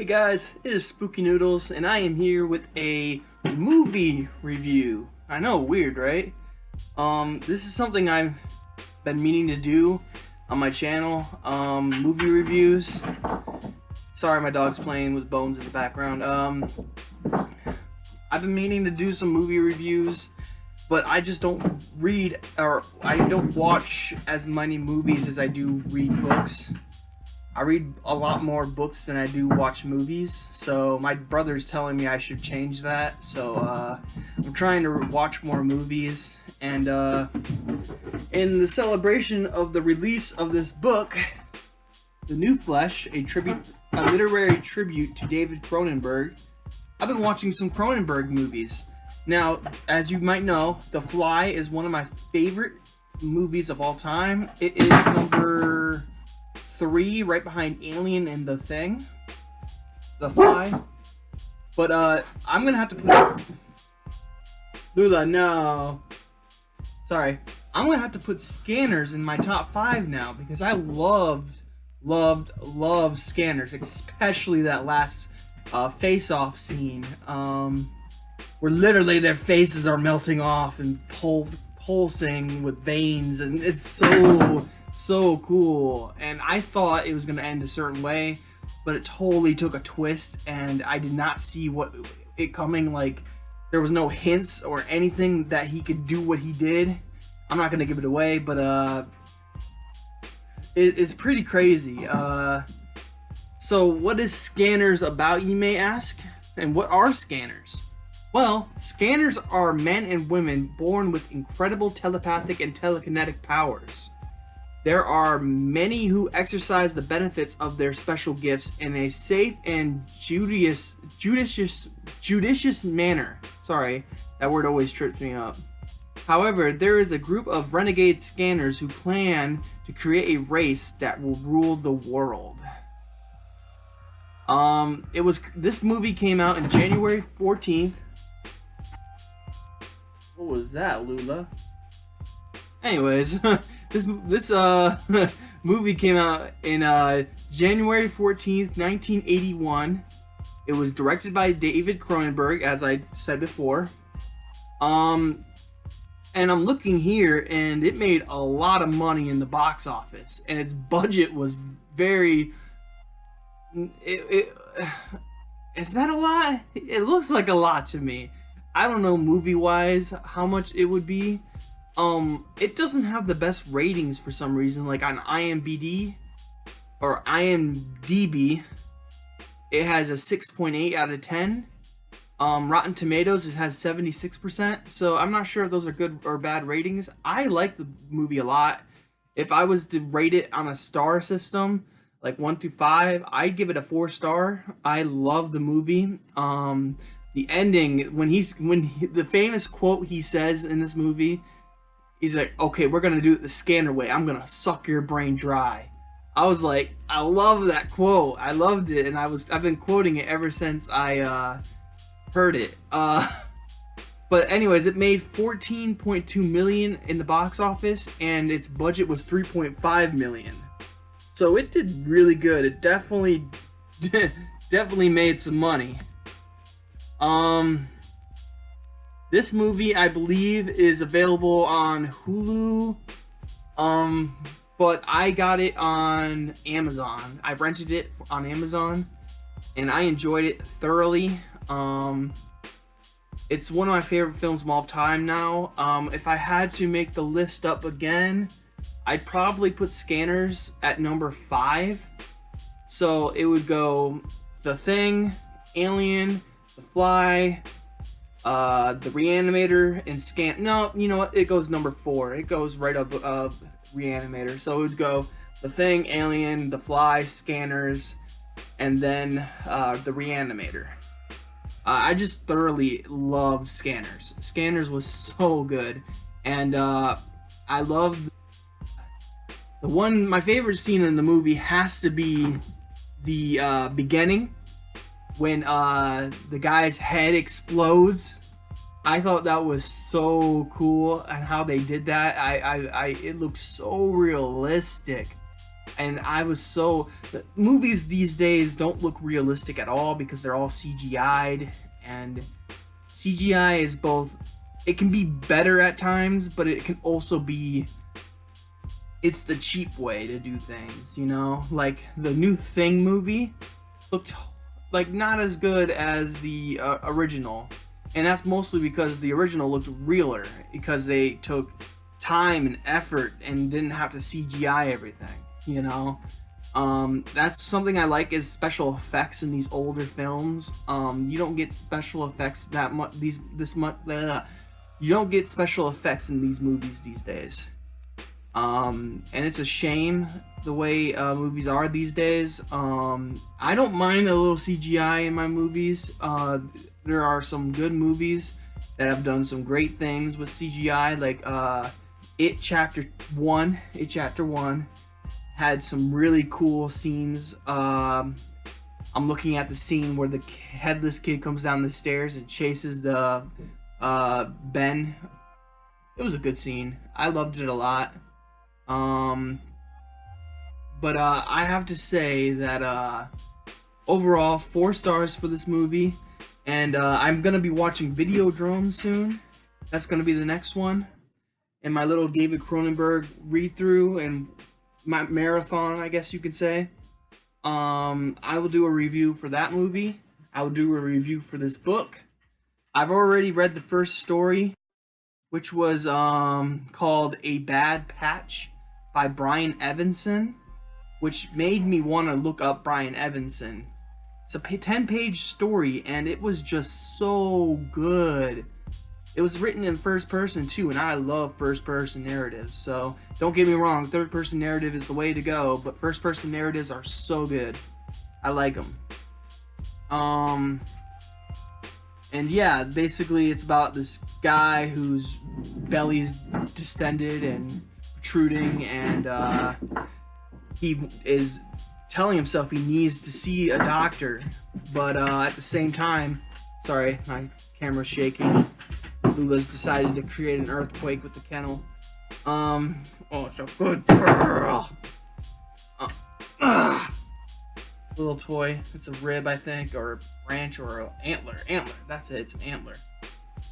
Hey guys, it is Spooky Noodles, and I am here with a movie review. I know, weird, right? This is something I've been meaning to do on my channel. Movie reviews. Sorry, my dog's playing with Bones in the background. I've been meaning to do some movie reviews, but I just don't read, or I don't watch as many movies as I do read books. I read a lot more books than I do watch movies, so my brother's telling me I should change that, so I'm trying to watch more movies, and in the celebration of the release of this book, The New Flesh, a literary tribute to David Cronenberg, I've been watching some Cronenberg movies. Now, as you might know, The Fly is one of my favorite movies of all time. It is number 3, right behind Alien and The Thing. The Fly. But I'm gonna have to put Lula, no. Sorry. I'm gonna have to put Scanners in my top 5 now because I loved Scanners, especially that last face-off scene. Where literally their faces are melting off and pulsing with veins, and it's so cool. And I thought it was going to end a certain way, but it totally took a twist, and I did not see it coming. Like, there was no hints or anything that he could do what he did. I'm not going to give it away, but it's pretty crazy. So what is Scanners about, you may ask? And what are Scanners? Well, Scanners are men and women born with incredible telepathic and telekinetic powers. There are many who exercise the benefits of their special gifts in a safe and judicious manner. Sorry, that word always trips me up. However, there is a group of renegade scanners who plan to create a race that will rule the world. This movie came out on January 14th. What was that, Lula? Anyways, this movie came out in January 14th, 1981. It was directed by David Cronenberg, as I said before. And I'm looking here, and it made a lot of money in the box office, and its budget was very. Is that a lot? It looks like a lot to me. I don't know movie-wise how much it would be. It doesn't have the best ratings for some reason, like on IMDb or IMDb. It has a 6.8 out of 10. Rotten Tomatoes, it has 76%. So I'm not sure if those are good or bad ratings. I like the movie a lot. If I was to rate it on a star system, like 1 to 5, I'd give it a 4-star. I love the movie. The ending, the famous quote he says in this movie, he's like, "Okay, we're gonna do it the Scanner way. I'm gonna suck your brain dry." I was like, I love that quote. I loved it, and I've been quoting it ever since I heard it. But anyways, it made $14.2 million in the box office, and its budget was $3.5 million. So it did really good. It definitely made some money. This movie, I believe, is available on Hulu, but I got it on Amazon. I rented it on Amazon, and I enjoyed it thoroughly. It's one of my favorite films of all time now. If I had to make the list up again, I'd probably put Scanners at number 5. So it would go The Thing, Alien, The Fly, The Reanimator, and No, you know what? It goes number 4. It goes right up Reanimator. So it would go The Thing, Alien, The Fly, Scanners, and then The Reanimator. I just thoroughly loved Scanners. Scanners was so good, and I loved my favorite scene in the movie has to be the beginning when the guy's head explodes. I thought that was so cool, and how they did that. It looks so realistic. And I was so, movies these days don't look realistic at all because they're all CGI'd, and CGI is both, it can be better at times, but it can also be, it's the cheap way to do things, you know? Like the new Thing movie looked like not as good as the original, and that's mostly because the original looked realer because they took time and effort and didn't have to CGI everything, you know? That's something I like, is special effects in these older films. You don't get special effects that much you don't get special effects in these movies these days. And it's a shame the way movies are these days. I don't mind a little CGI in my movies. There are some good movies that have done some great things with CGI, like It Chapter 1 had some really cool scenes. I'm looking at the scene where the headless kid comes down the stairs and chases the Ben. It was a good scene. I loved it a lot. But I have to say that overall, 4 stars for this movie. And I'm gonna be watching Videodrome soon. That's gonna be the next one in my little David Cronenberg read through and my marathon, I guess you could say. I will do a review for that movie. I will do a review for this book. I've already read the first story, which was called A Bad Patch by Brian Evanson, which made me want to look up Brian Evanson. It's a 10-page story, and it was just so good. It was written in first person too, and I love first person narratives, so don't get me wrong, third person narrative is the way to go, but first person narratives are so good. I like them. And yeah, basically it's about this guy whose belly's distended and protruding, and he is telling himself he needs to see a doctor, but at the same time, sorry, my camera's shaking. Lula's decided to create an earthquake with the kennel. Oh, it's a good girl. Little toy. It's a rib, I think, or a branch, or an antler. Antler. That's it. It's an antler.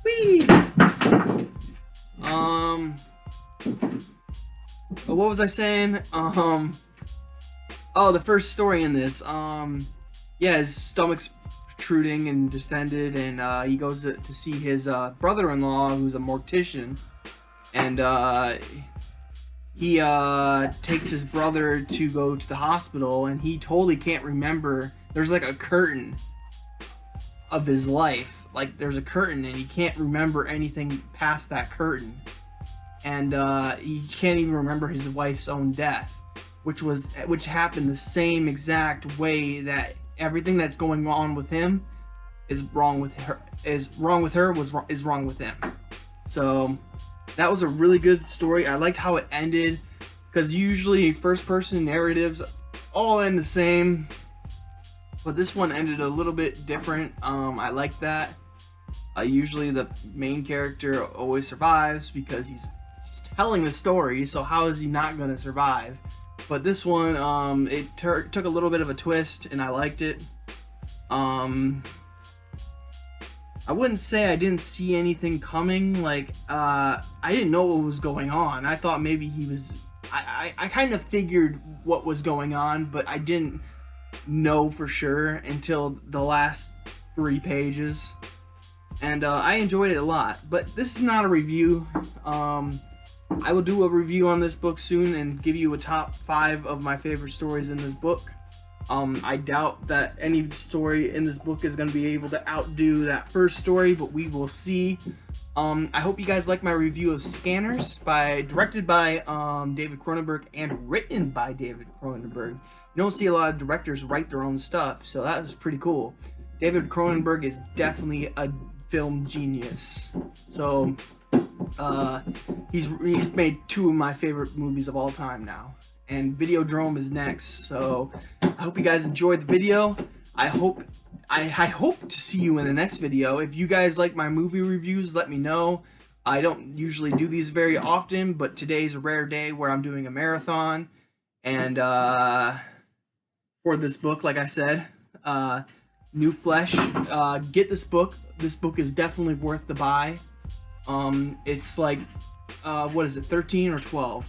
Whee! What was I saying? Oh, the first story in this. Yeah, his stomach's protruding and distended, and he goes to see his brother-in-law, who's a mortician, and he takes his brother to go to the hospital, and he totally can't remember. There's like a curtain of his life, like there's a curtain, and he can't remember anything past that curtain, and he can't even remember his wife's own death, which happened the same exact way that everything that's going on with him is wrong with her, is wrong with him. So that was a really good story. I liked how it ended, because usually first person narratives all end the same, but this one ended a little bit different. I like that. Usually the main character always survives because he's telling the story, so how is he not going to survive? But this one, it took a little bit of a twist, and I liked it. I wouldn't say I didn't see anything coming. Like, I didn't know what was going on. I thought maybe he was... I kind of figured what was going on, but I didn't know for sure until the last 3 pages. And I enjoyed it a lot. But this is not a review. I will do a review on this book soon and give you a top 5 of my favorite stories in this book. I doubt that any story in this book is going to be able to outdo that first story, but we will see. I hope you guys like my review of Scanners, directed by David Cronenberg and written by David Cronenberg. You don't see a lot of directors write their own stuff, so that is pretty cool. David Cronenberg is definitely a film genius. So he's made 2 of my favorite movies of all time now, and Videodrome is next. So I hope you guys enjoyed the video. I hope to see you in the next video. If you guys like my movie reviews, let me know. I don't usually do these very often, but today's a rare day where I'm doing a marathon, And for this book, like I said, New Flesh, get this book. This book is definitely worth the buy. It's like, what is it, 13 or 12?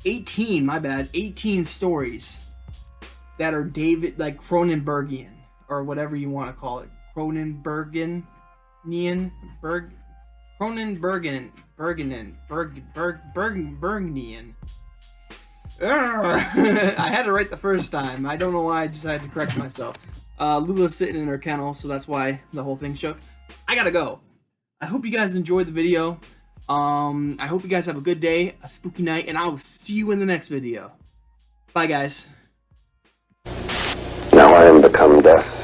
18, my bad. 18 stories that are David, like Cronenbergian, or whatever you want to call it. Cronenbergian? Bergnian. I had it right the first time. I don't know why I decided to correct myself. Lula's sitting in her kennel, so that's why the whole thing shook. I gotta go. I hope you guys enjoyed the video. I hope you guys have a good day, a spooky night, and I will see you in the next video. Bye, guys. Now I am become death.